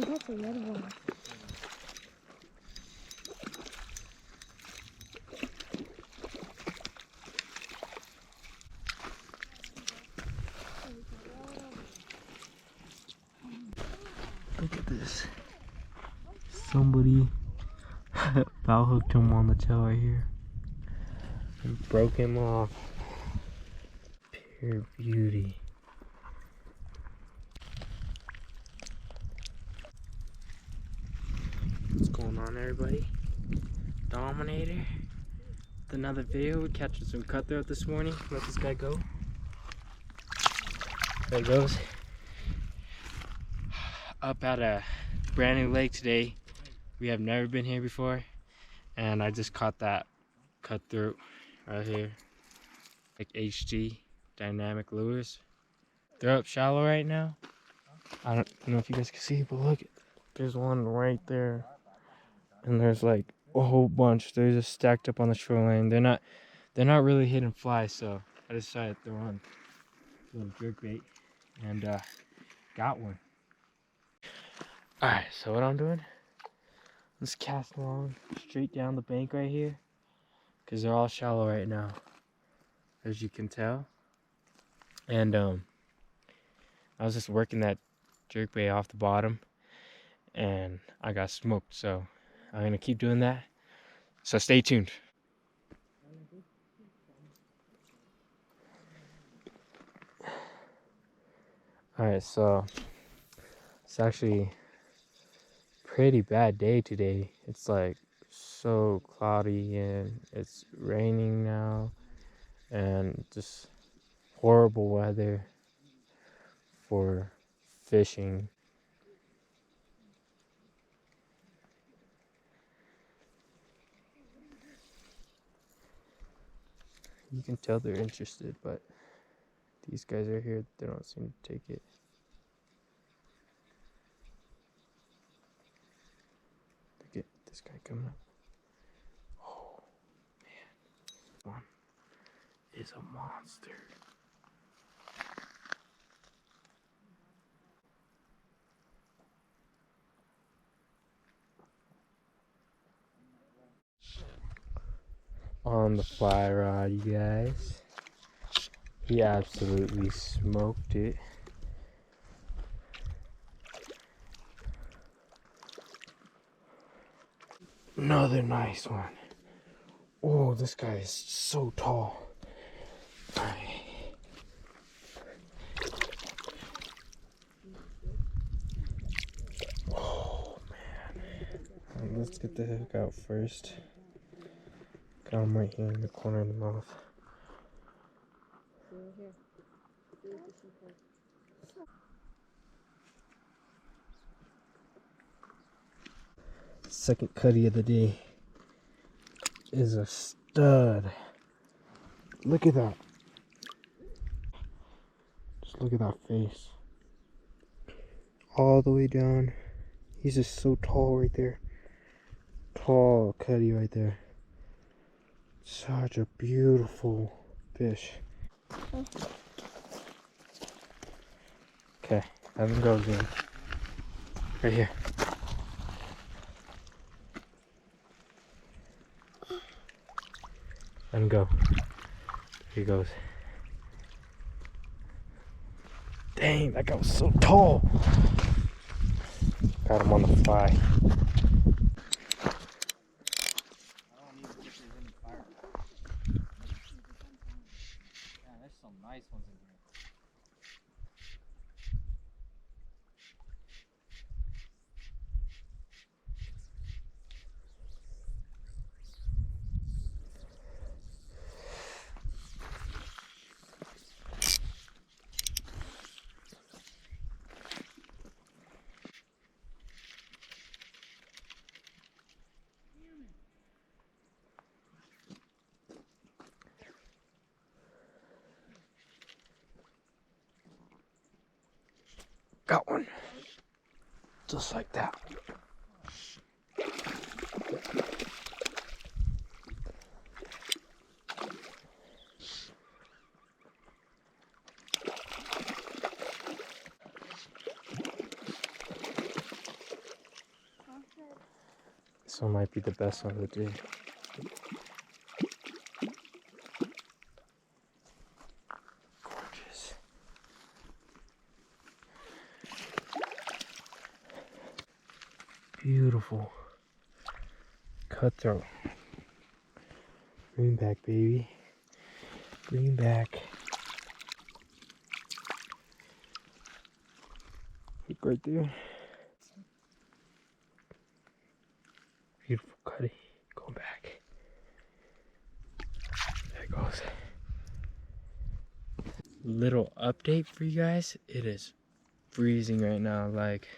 that's a red one. Look at this. Somebody foul hooked him on the tail right here and broke him off. Pure beauty. What's going on, everybody? Dominator with another video. We're catching some cutthroat this morning. Let this guy go. There he goes. Up at a brand new lake today. We have never been here before, and I just caught that cutthroat right here, like HD dynamic lures. They're up shallow right now. I don't know if you guys can see, but look, there's one right there, and there's like a whole bunch. They're just stacked up on the shoreline. They're not really hitting flies, so I decided to throw on a little jerk bait, and got one. All right, so what I'm doing? Let's cast along straight down the bank right here, because they're all shallow right now, as you can tell. And I was just working that jerkbait off the bottom, and I got smoked. So I'm gonna keep doing that. So stay tuned. All right, so it's actually pretty bad day today. It's like so cloudy and it's raining now, and just horrible weather for fishing. You can tell they're interested, but these guys are here, they don't seem to take it. Look at this guy coming up. Oh man, one is a monster. On the fly rod, you guys. He absolutely smoked it. Another nice one. Oh, this guy is so tall. Oh man. Let's get the hook out first. Got him right here in the corner of the mouth. Second cutty of the day is a stud. Look at that. Just look at that face. All the way down. He's just so tall right there. Tall cutty right there. Such a beautiful fish. Okay, have him go again. Right here. Let him go. There he goes. Dang, that guy was so tall. Got him on the fly. There's some nice ones in here. Got one. Just like that. This one might be the best one of the day. Gorgeous. Beautiful. Cutthroat. Greenback, baby. Greenback. Look right there. Beautiful cutty. Going back. There it goes. Little update for you guys. It is freezing right now. Like,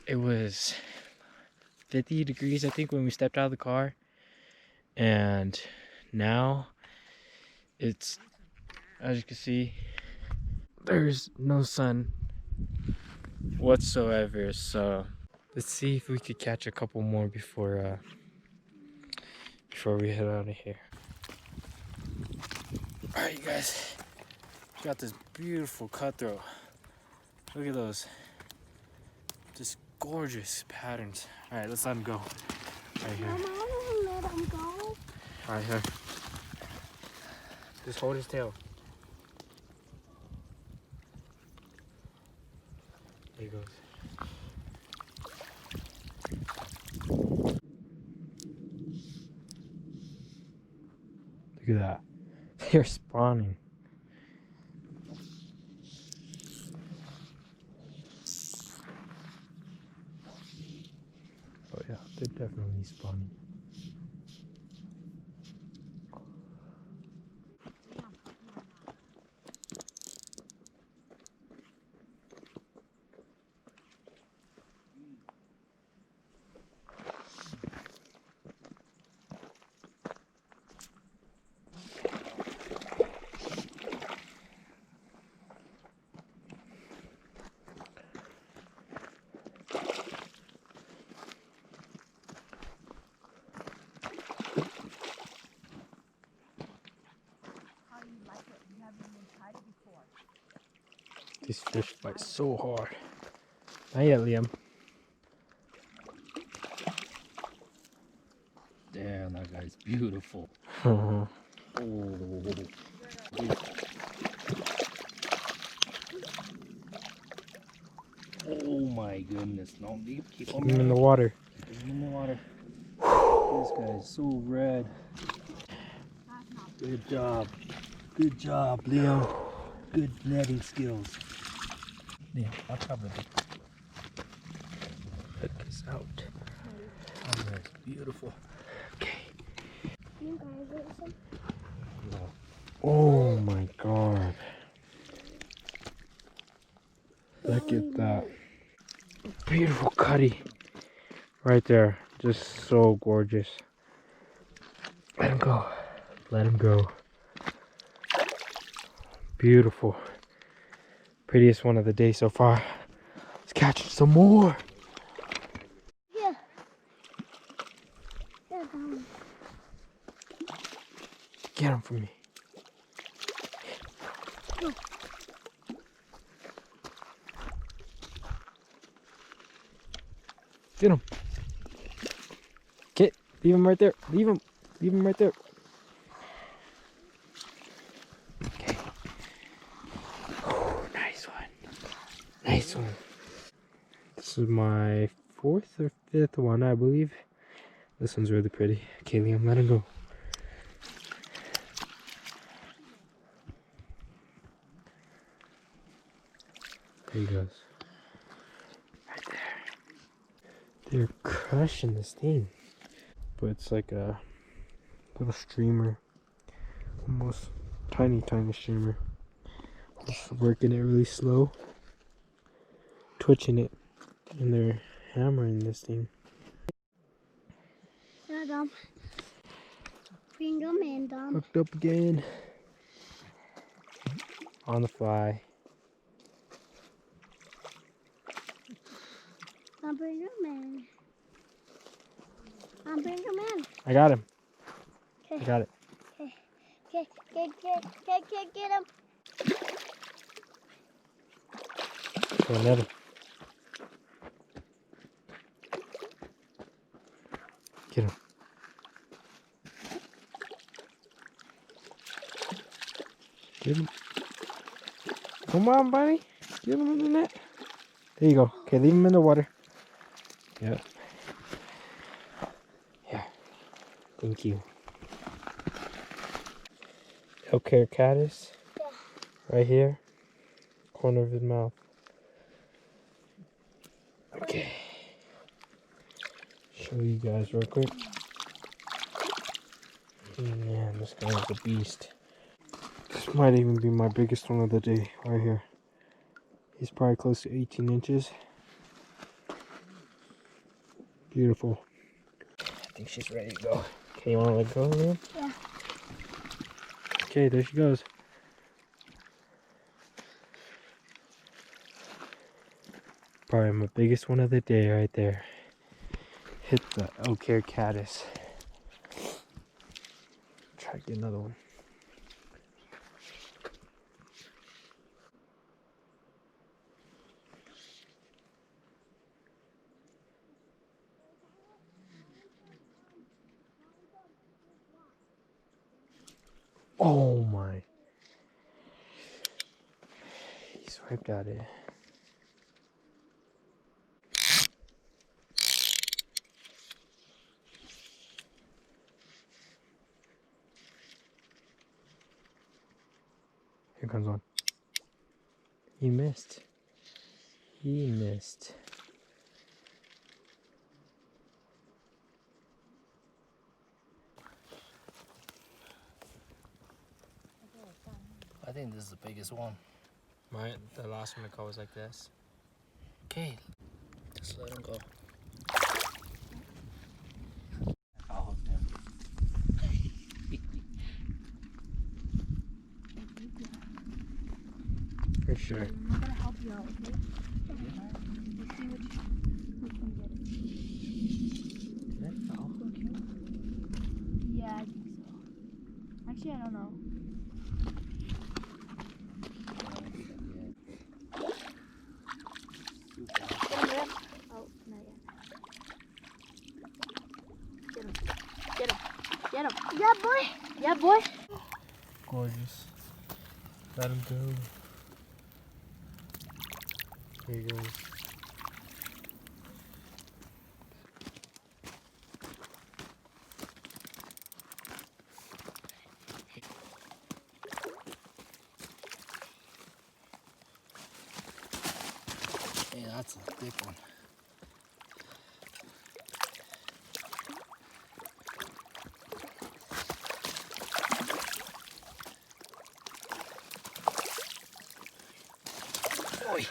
it was 50 degrees, I think, when we stepped out of the car. And now it's, as you can see, there's no sun whatsoever. So let's see if we could catch a couple more before we head out of here. All right, you guys, we got this beautiful cutthroat. Look at those, just gorgeous patterns. All right, let's let him go. Right here. Mama, I want to let him go. Right here. Just hold his tail. There he goes. Look at that. They're spawning. Oh yeah, they're definitely spawning. These fish bite so hard. Not yet, Liam. Damn, that guy's beautiful. Oh, Oh my goodness. No, keep keep him in the water. Keep him in the water. This guy's so red. Good job. Good job, Leo. Good netting skills. Leo, watch out, baby. Check this out. Oh, that's beautiful. Okay. You guys get some? Oh my god. Look at that. Beautiful cutty. Right there. Just so gorgeous. Let him go. Let him go. Beautiful. Prettiest one of the day so far. Let's catch some more. Yeah. Yeah, come. Get him for me. Get him. Get. Leave him right there. Leave him. Leave him right there. Okay. Oh, nice one. Nice one. This is my 4th or 5th one, I believe. This one's really pretty. Okay, Liam, let him go. There he goes. Right there. They're crushing this thing. But it's like a little streamer. Almost tiny streamer. Just working it really slow. Twitching it. And they're hammering this thing. Yeah, Dom. Bring them in, Dom. Hooked up again. On the fly. I'll bring them in. I'll bring them in. I got him. Okay. I got it. Okay. Get him. Go net him. Get him. Get him. Come on, buddy. Get him in the net. There you go. Okay, leave him in the water. Yep. Yeah. Thank you. Elk-hair caddis. Yeah. Right here. Corner of his mouth. Okay. Show you guys real quick. Man, this guy is a beast. This might even be my biggest one of the day, right here. He's probably close to 18 inches. Beautiful. I think she's ready to go. Okay, you want to let go, Liam? Yeah. Okay, there she goes. Probably my biggest one of the day right there. Hit the elk-hair caddis. Try to get another one. Oh my. He swiped at it. Here comes one. He missed. He missed. I think this is the biggest one. The last one I caught was like this. Okay, just let him go. I'll hook him. For sure. I'm gonna help you out, okay? Let's see which can get it. Did that fall? Yeah, I think so. Actually, I don't know. Oh, not yet. Get him. Get him. Get him. Yeah, boy. Yeah, boy. Gorgeous. Let him go. Here he goes. Yeah, that's a thick one. Oi.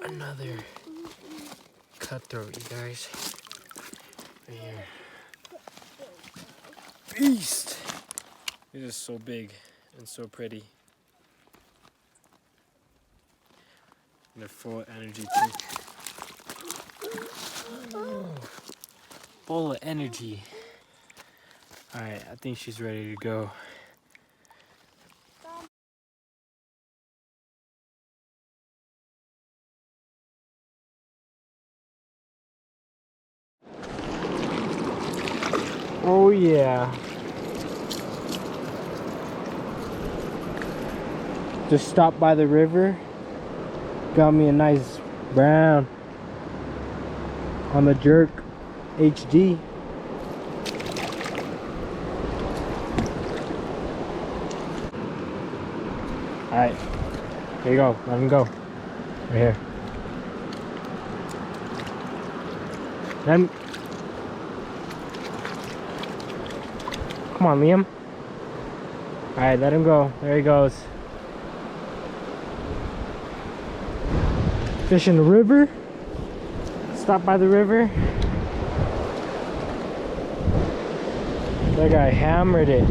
Another cutthroat, you guys. Right here. Beast! It is so big and so pretty. And they're full of energy too. Full of energy. Alright, I think she's ready to go. Oh yeah. Just stopped by the river. Got me a nice brown on the jerk HD. Alright, here you go, let him go. Right here. Let him. Come on, Liam. Alright, let him go. There he goes. Fish in the river. Stop by the river. That guy hammered it.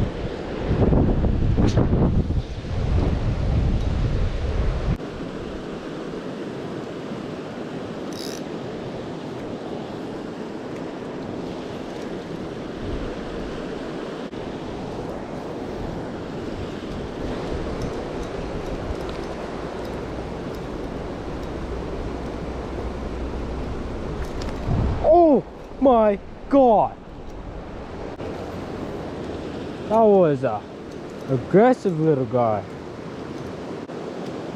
my god! That was a aggressive little guy.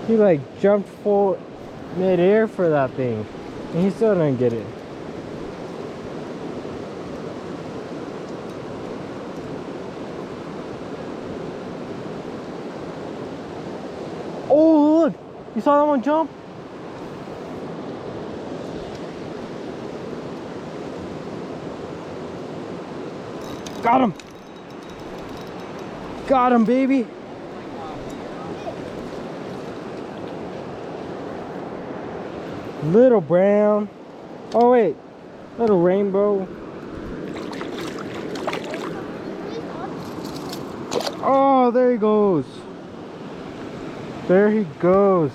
He like jumped full mid-air for that thing, and he still didn't get it. Oh look! You saw that one jump? Got him! Got him, baby! Little brown. Oh wait, little rainbow. Oh, there he goes. There he goes.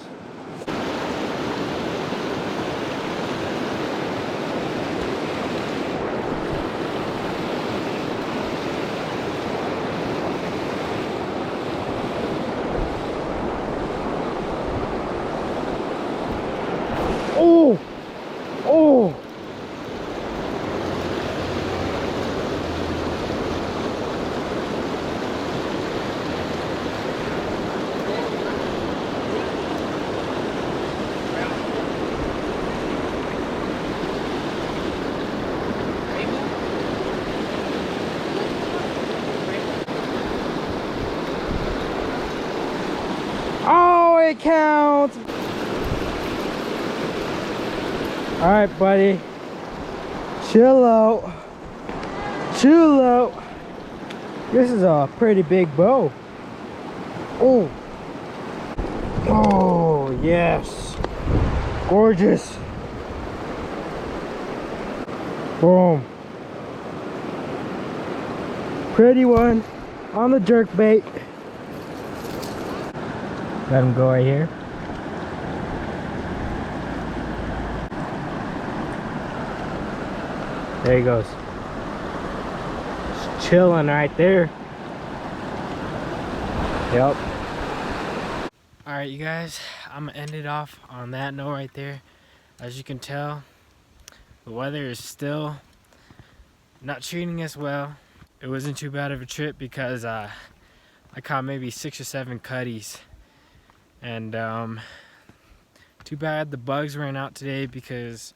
Oh! Oh! Oh, it counts! Alright, buddy. Chill out. Chill out. This is a pretty big bow. Oh. Oh, yes. Gorgeous. Boom. Pretty one on the jerk bait. Let him go right here. There he goes. Just chilling right there. Yep. Alright, you guys, I'm gonna end it off on that note right there. As you can tell, the weather is still not treating us well. It wasn't too bad of a trip because I caught maybe 6 or 7 cutties. And too bad the bugs ran out today because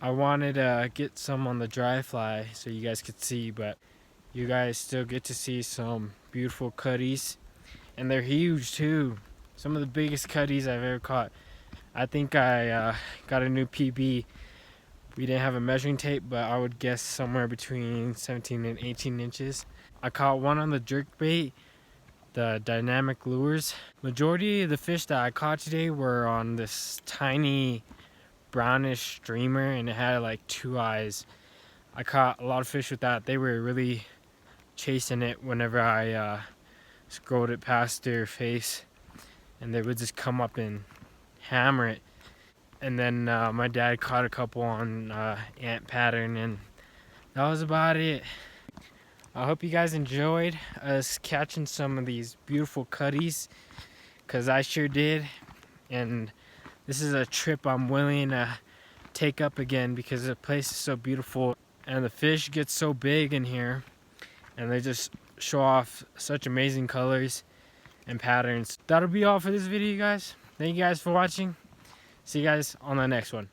I wanted to get some on the dry fly so you guys could see, but you guys still get to see some beautiful cutties, and they're huge too. Some of the biggest cutties I've ever caught. I think I got a new PB. We didn't have a measuring tape, but I would guess somewhere between 17 and 18 inches. I caught one on the jerkbait, the dynamic lures. Majority of the fish that I caught today were on this tiny brownish streamer, and it had like 2 eyes. I caught a lot of fish with that. They were really chasing it whenever I scrolled it past their face, and they would just come up and hammer it. And then my dad caught a couple on ant pattern, and that was about it. I hope you guys enjoyed us catching some of these beautiful cutties, because I sure did. And this is a trip I'm willing to take up again because the place is so beautiful and the fish get so big in here, and they just show off such amazing colors and patterns. That'll be all for this video, guys. Thank you guys for watching. See you guys on the next one.